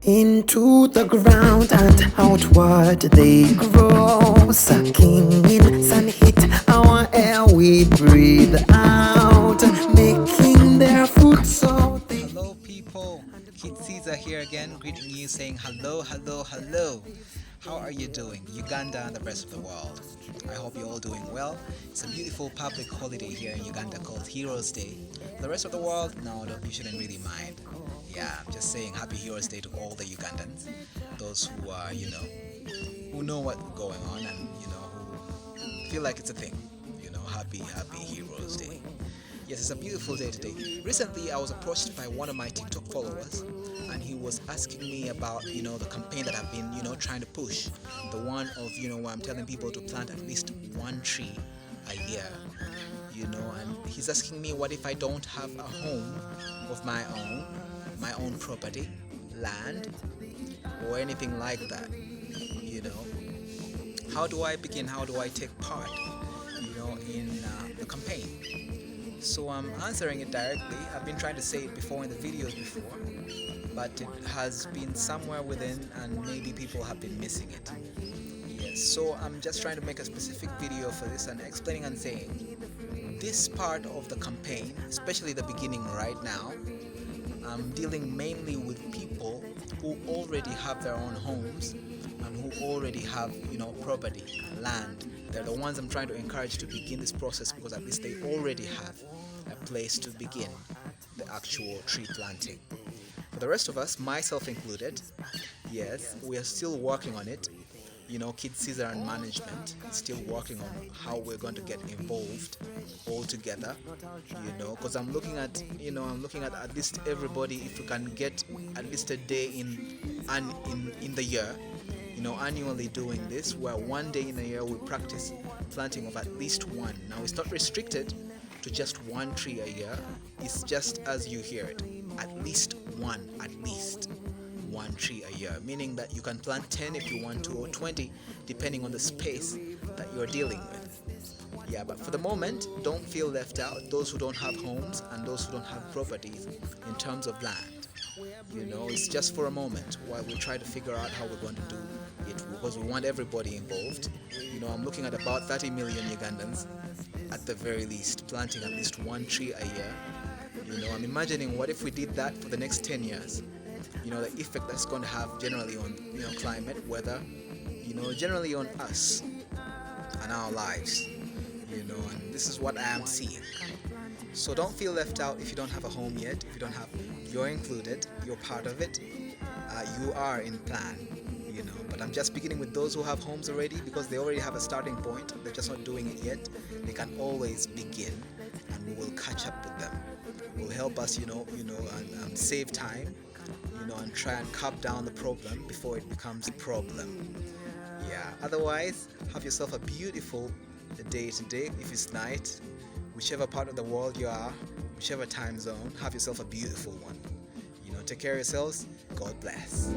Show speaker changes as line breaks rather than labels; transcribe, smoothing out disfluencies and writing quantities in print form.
Into the ground and outward they grow, sucking in sun heat, our air we breathe out, making their food so they.
Hello, people. Kid Caesar here again, greeting you, saying hello, hello, hello. How are you doing, Uganda and the rest of the world? I hope you're all doing well. It's a beautiful public holiday here in Uganda called Heroes Day. The rest of the world, no, you shouldn't really mind. Yeah, I'm just saying Happy Heroes Day to all the Ugandans, those who are, who know what's going on and who feel like it's a thing. Happy Heroes Day. Yes, it's a beautiful day today. Recently, I was approached by one of my TikTok followers, and he was asking me about, the campaign that I've been, trying to push. The one of, where I'm telling people to plant at least one tree a year, and he's asking me what if I don't have a home of my own property, land, or anything like that, How do I begin? How do I take part, in the campaign? So I'm answering it directly. I've been trying to say it before in the videos before, but it has been somewhere within and maybe people have been missing it. Yes, so I'm just trying to make a specific video for this and explaining and saying this part of the campaign, especially the beginning right now, I'm dealing mainly with people who already have their own homes and who already have, property, land. They're the ones I'm trying to encourage to begin this process because at least they already have a place to begin the actual tree planting. For the rest of us, myself included, yes, we are still working on it. Kid Caesar and management is still working on how we're going to get involved all together. Because I'm looking at least everybody, if we can get at least a day in the year, annually doing this, where one day in a year we practice planting of at least one. Now it's not restricted to just one tree a year. It's just as you hear it, at least one tree a year, meaning that you can plant 10 if you want to, or 20 depending on the space that you're dealing with. Yeah, but for the moment, don't feel left out, those who don't have homes and those who don't have properties in terms of land. It's just for a moment while we try to figure out how we're going to do it, because we want everybody involved. I'm looking at about 30 million Ugandans at the very least planting at least one tree a year. I'm imagining what if we did that for the next 10 years. The effect that's going to have generally on climate, weather, generally on us and our lives, and this is what I am seeing. So don't feel left out if you don't have a home yet. If you don't have, you're included, you're part of it, you are in plan, but I'm just beginning with those who have homes already because they already have a starting point. They're just not doing it yet. They can always begin, and we will catch up with them. It will help us, and save time, and try and cap down the problem before it becomes a problem. Yeah, otherwise, have yourself a beautiful day today. If it's night, whichever part of the world you are, whichever time zone, have yourself a beautiful one. Take care of yourselves. God bless.